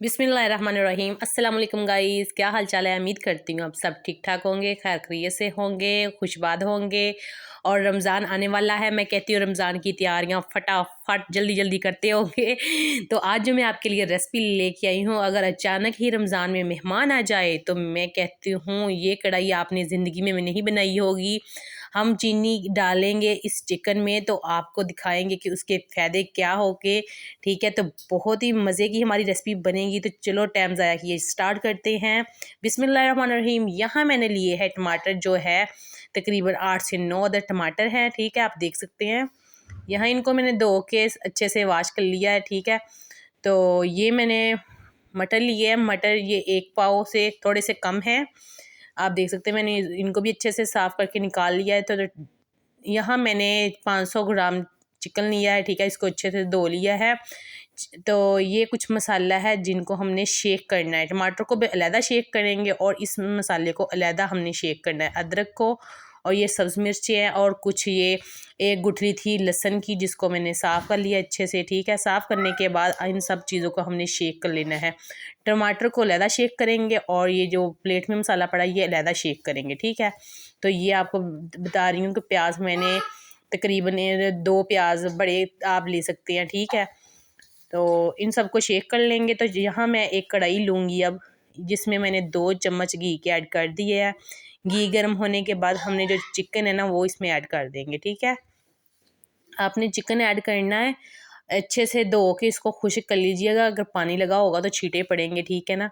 बिस्मिल्लाहिर्रहमानिर्रहीम। अस्सलाम वालेकुम गाइस, क्या हाल चाल है। उम्मीद करती हूँ आप सब ठीक ठाक होंगे, खैर खैरियत से होंगे, खुशबाद होंगे। और रमज़ान आने वाला है, मैं कहती हूँ रमज़ान की तैयारियाँ फटाफट जल्दी जल्दी करते होंगे। तो आज जो मैं आपके लिए रेसिपी लेके आई हूँ, अगर अचानक ही रमज़ान में मेहमान आ जाए तो मैं कहती हूँ ये कढ़ाई आपने ज़िंदगी में नहीं बनाई होगी। हम चीनी डालेंगे इस चिकन में तो आपको दिखाएंगे कि उसके फ़ायदे क्या होंगे। ठीक है, तो बहुत ही मज़े की हमारी रेसिपी बनेगी। तो चलो टाइम ज़ाया किए स्टार्ट करते हैं। बिस्मिल्लाहिर्रहमानिर्रहीम। यहाँ मैंने लिए है टमाटर, जो है तकरीबन 8 से 9 अदर टमाटर हैं। ठीक है, आप देख सकते हैं। यहाँ इनको मैंने धो के अच्छे से वॉश कर लिया है। ठीक है, तो ये मैंने मटर लिए हैं। मटर ये 1 पाव से थोड़े से कम है। आप देख सकते हैं, मैंने इनको भी अच्छे से साफ़ करके निकाल लिया है। तो यहाँ मैंने 500 ग्राम चिकन लिया है। ठीक है, इसको अच्छे से धो लिया है। तो ये कुछ मसाला है जिनको हमने शेक करना है। टमाटर को भी अलहदा शेक करेंगे और इस मसाले को अलहदा हमने शेक करना है। अदरक को, और ये सब्ज़ मिर्ची है, और कुछ ये एक गुठली थी लहसुन की जिसको मैंने साफ़ कर लिया अच्छे से। ठीक है, साफ़ करने के बाद इन सब चीज़ों को हमने शेक कर लेना है। टमाटर को अलहदा शेक करेंगे और ये जो प्लेट में मसाला पड़ा ये अलहदा शेक करेंगे। ठीक है, तो ये आपको बता रही हूँ कि प्याज मैंने तकरीबन 2 प्याज बड़े आप ले सकते हैं। ठीक है, तो इन सबको शेक कर लेंगे। तो यहाँ मैं एक कढ़ाई लूँगी अब, जिसमें मैंने 2 चम्मच घी के ऐड कर दिए है। घी गर्म होने के बाद हमने जो चिकन है ना वो इसमें ऐड कर देंगे। ठीक है, आपने चिकन ऐड करना है, अच्छे से धो के इसको खुश्क कर लीजिएगा। अगर पानी लगा होगा तो छींटे पड़ेंगे। ठीक है ना,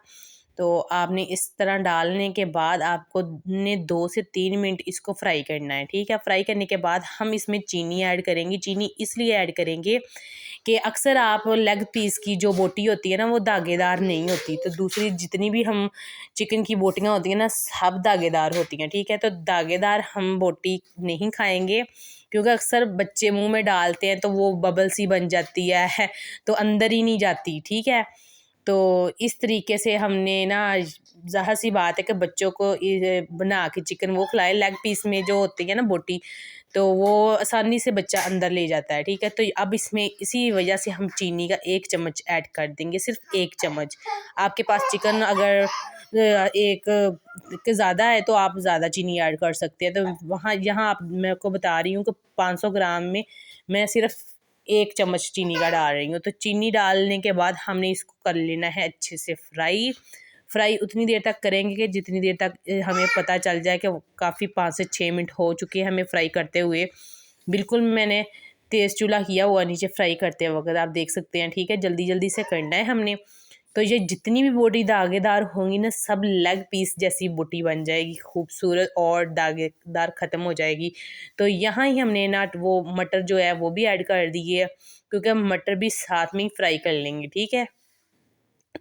तो आपने इस तरह डालने के बाद आपको ने 2 से 3 मिनट इसको फ्राई करना है। ठीक है, फ्राई करने के बाद हम इसमें चीनी ऐड करेंगे। चीनी इसलिए ऐड करेंगे कि अक्सर आप लेग पीस की जो बोटी होती है ना वो दागेदार नहीं होती। तो दूसरी जितनी भी हम चिकन की बोटियाँ होती हैं ना सब दागेदार होती हैं। ठीक है, तो दागेदार हम बोटी नहीं खाएंगे, क्योंकि अक्सर बच्चे मुंह में डालते हैं तो वो बबल सी बन जाती है, तो अंदर ही नहीं जाती। ठीक है, तो इस तरीके से हमने ना, ज़ाहिर सी बात है कि बच्चों को बना के चिकन वो खिलाए। लेग पीस में जो होती है ना बोटी, तो वो आसानी से बच्चा अंदर ले जाता है। ठीक है, तो अब इसमें इसी वजह से हम चीनी का 1 चम्मच ऐड कर देंगे, सिर्फ 1 चम्मच। आपके पास चिकन अगर एक के ज़्यादा है तो आप ज़्यादा चीनी ऐड कर सकते हैं। तो वहाँ यहाँ आप मैं आपको बता रही हूँ कि 500 ग्राम में मैं सिर्फ 1 चम्मच चीनी का डाल रही हूँ। तो चीनी डालने के बाद हमने इसको कर लेना है अच्छे से फ्राई। फ्राई उतनी देर तक करेंगे कि जितनी देर तक हमें पता चल जाए कि काफ़ी 5 से 6 मिनट हो चुके हैं हमें फ्राई करते हुए। बिल्कुल मैंने तेज़ चूल्हा किया हुआ नीचे फ्राई करते वक्त, आप देख सकते हैं। ठीक है, जल्दी जल्दी से करना है हमने। तो ये जितनी भी बोटी दागेदार होंगी ना सब लेग पीस जैसी बोटी बन जाएगी, खूबसूरत और दागेदार ख़त्म हो जाएगी। तो यहाँ ही हमने ना वो मटर जो है वो भी ऐड कर दिए है, क्योंकि हम मटर भी साथ में ही फ्राई कर लेंगे। ठीक है,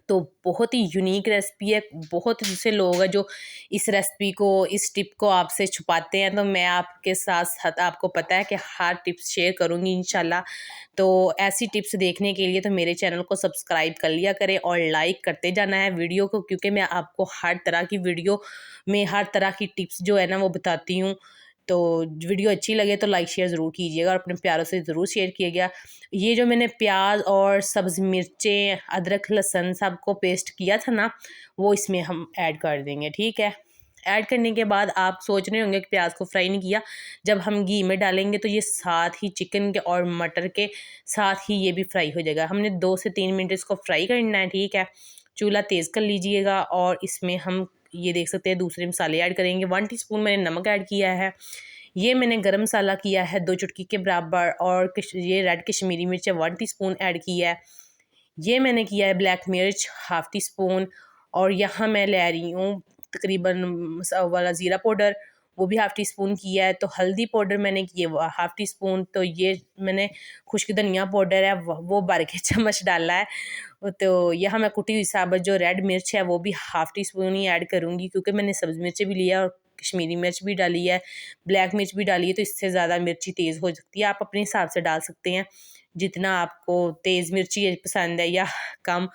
तो बहुत ही यूनिक रेसिपी है। बहुत से लोग हैं जो इस रेसिपी को, इस टिप को आपसे छुपाते हैं, तो मैं आपके साथ साथ आपको पता है कि हर टिप्स शेयर करूँगी इंशाल्लाह। तो ऐसी टिप्स देखने के लिए तो मेरे चैनल को सब्सक्राइब कर लिया करें और लाइक करते जाना है वीडियो को, क्योंकि मैं आपको हर तरह की वीडियो में हर तरह की टिप्स जो है ना वो बताती हूँ। तो वीडियो अच्छी लगे तो लाइक शेयर ज़रूर कीजिएगा और अपने प्यारों से ज़रूर शेयर किएगा। ये जो मैंने प्याज और सब्ज़ मिर्चें, अदरक, लहसुन सब को पेस्ट किया था ना वो इसमें हम ऐड कर देंगे। ठीक है, ऐड करने के बाद आप सोच रहे होंगे कि प्याज को फ्राई नहीं किया, जब हम घी में डालेंगे तो ये साथ ही चिकन के और मटर के साथ ही ये भी फ्राई हो जाएगा। हमने 2 से 3 मिनट इसको फ्राई करना है। ठीक है, चूल्हा तेज़ कर लीजिएगा और इसमें हम ये देख सकते हैं दूसरे मसाले ऐड करेंगे। 1 टीस्पून मैंने नमक ऐड किया है। ये मैंने गरम मसाला किया है 2 चुटकी के बराबर, और ये रेड कश्मीरी मिर्च है 1 टीस्पून ऐड किया है। ये मैंने किया है ब्लैक मिर्च हाफ़ टी स्पून, और यहाँ मैं ले रही हूँ तकरीबन वाला ज़ीरा पाउडर, वो भी हाफ़ टी स्पून किया है। तो हल्दी पाउडर मैंने किया है हाफ़ टी स्पून। तो ये मैंने खुश्क धनिया पाउडर है वो भर के चम्मच डाला है। तो यहाँ मैं कुटी हुई साबुत जो रेड मिर्च है वो भी हाफ़ टी स्पून ही ऐड करूँगी, क्योंकि मैंने सब्ज़ मिर्चें भी लिया और कश्मीरी मिर्च भी डाली है, ब्लैक मिर्च भी डाली है, तो इससे ज़्यादा मिर्ची तेज़ हो सकती है। आप अपने हिसाब से डाल सकते हैं जितना आपको तेज़ मिर्ची पसंद है या कम।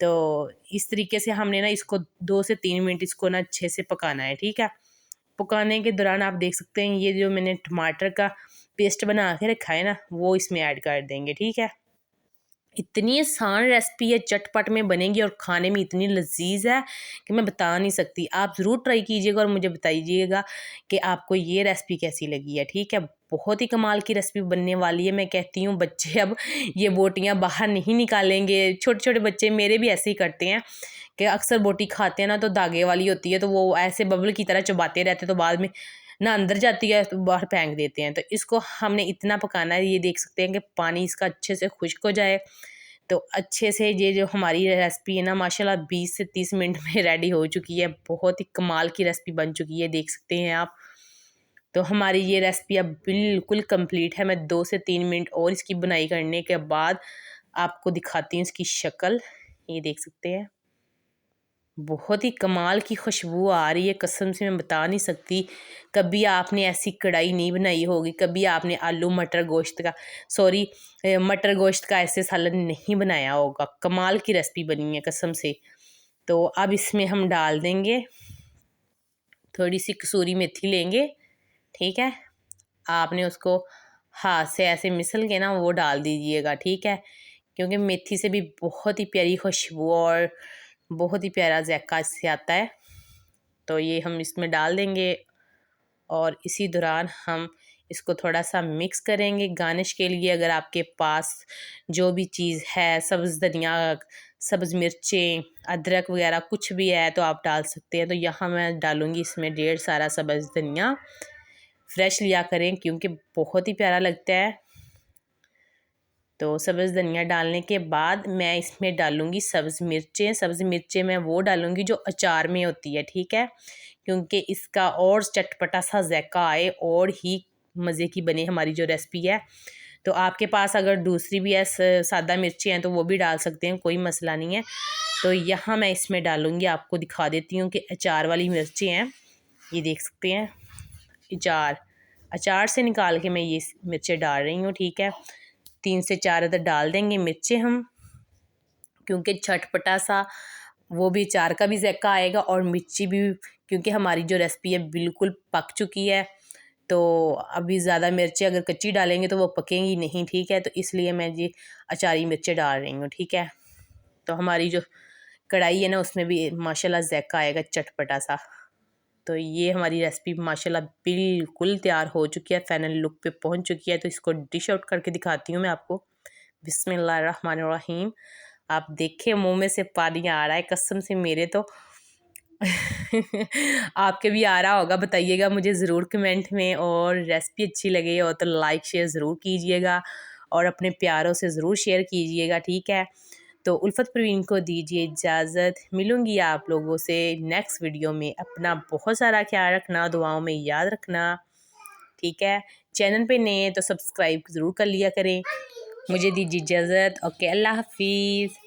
तो इस तरीके से हमने ना इसको 2 से 3 मिनट इसको ना अच्छे से पकाना है। ठीक है, पकाने के दौरान आप देख सकते हैं ये जो मैंने टमाटर का पेस्ट बना के रखा है ना वो इसमें ऐड कर देंगे। ठीक है, इतनी आसान रेसिपी है, चटपट में बनेगी और खाने में इतनी लजीज है कि मैं बता नहीं सकती। आप ज़रूर ट्राई कीजिएगा और मुझे बताइएगा कि आपको ये रेसिपी कैसी लगी है। ठीक है, बहुत ही कमाल की रेसिपी बनने वाली है। मैं कहती हूँ बच्चे अब ये बोटियाँ बाहर नहीं निकालेंगे। छोटे छोटे बच्चे मेरे भी ऐसे ही करते हैं कि अक्सर बोटी खाते हैं ना तो धागे वाली होती है, तो वो ऐसे बबल की तरह चबाते रहते, तो बाद में ना अंदर जाती है तो बाहर फेंक देते हैं। तो इसको हमने इतना पकाना है, ये देख सकते हैं कि पानी इसका अच्छे से खुश्क हो जाए। तो अच्छे से ये जो हमारी रेसिपी है ना माशाल्लाह 20 से 30 मिनट में रेडी हो चुकी है। बहुत ही कमाल की रेसिपी बन चुकी है, देख सकते हैं आप। तो हमारी ये रेसिपी अब बिल्कुल कंप्लीट है। मैं 2 से 3 मिनट और इसकी बुनाई करने के बाद आपको दिखाती हूँ इसकी शक्ल। ये देख सकते हैं, बहुत ही कमाल की खुशबू आ रही है, कसम से मैं बता नहीं सकती। कभी आपने ऐसी कढ़ाई नहीं बनाई होगी, कभी आपने आलू मटर गोश्त का मटर गोश्त का ऐसे सालन नहीं बनाया होगा। कमाल की रेसिपी बनी है कसम से। तो अब इसमें हम डाल देंगे थोड़ी सी कसूरी मेथी लेंगे। ठीक है, आपने उसको हाथ से ऐसे मिसल के ना वो डाल दीजिएगा। ठीक है, क्योंकि मेथी से भी बहुत ही प्यारी खुशबू और बहुत ही प्यारा जायका इससे आता है। तो ये हम इसमें डाल देंगे और इसी दौरान हम इसको थोड़ा सा मिक्स करेंगे गार्निश के लिए। अगर आपके पास जो भी चीज़ है, सब्ज़ धनिया, सब्ज़ मिर्चें, अदरक वगैरह कुछ भी है तो आप डाल सकते हैं। तो यहाँ मैं डालूँगी इसमें ढेर सारा सब्ज़ धनिया। फ्रेश लिया करें क्योंकि बहुत ही प्यारा लगता है। तो सब्ज़ धनिया डालने के बाद मैं इसमें डालूँगी सब्ज़ मिर्चें। सब्ज़ मिर्चें मैं वो डालूँगी जो अचार में होती है। ठीक है, क्योंकि इसका और चटपटा सा जायका आए और ही मज़े की बने हमारी जो रेसिपी है। तो आपके पास अगर दूसरी भी है सादा मिर्ची हैं तो वो भी डाल सकते हैं, कोई मसला नहीं है। तो यहाँ मैं इसमें डालूँगी, आपको दिखा देती हूँ कि अचार वाली मिर्ची हैं। ये देख सकते हैं, अचार से निकाल के मैं ये मिर्चें डाल रही हूँ। ठीक है, 3 से 4 अदर डाल देंगे मिर्चें हम, क्योंकि चटपटा सा वो भी अचार का भी जायका आएगा और मिर्ची भी, क्योंकि हमारी जो रेसिपी है बिल्कुल पक चुकी है। तो अभी ज़्यादा मिर्चें अगर कच्ची डालेंगे तो वो पकेंगी नहीं। ठीक है, तो इसलिए मैं ये अचारी मिर्चें डाल रही हूँ। ठीक है, तो हमारी जो कढ़ाई है ना उसमें भी माशाल्लाह जायका आएगा चटपटा सा। तो ये हमारी रेसिपी माशाल्लाह बिल्कुल तैयार हो चुकी है, फाइनल लुक पे पहुंच चुकी है। तो इसको डिश आउट करके दिखाती हूँ मैं आपको। बिस्मिल्लाहिर्रहमानिर्रहीम। आप देखें मुंह में से पानी आ रहा है कसम से मेरे तो आपके भी आ रहा होगा, बताइएगा मुझे ज़रूर कमेंट में। और रेसिपी अच्छी लगे हो तो लाइक शेयर ज़रूर कीजिएगा और अपने प्यारों से ज़रूर शेयर कीजिएगा। ठीक है, तो उल्फत परवीन को दीजिए इजाज़त। मिलूँगी आप लोगों से नेक्स्ट वीडियो में। अपना बहुत सारा ख्याल रखना, दुआओं में याद रखना। ठीक है, चैनल पे नए हैं तो सब्सक्राइब ज़रूर कर लिया करें। मुझे दीजिए इजाज़त। ओके, अल्लाह हाफिज़।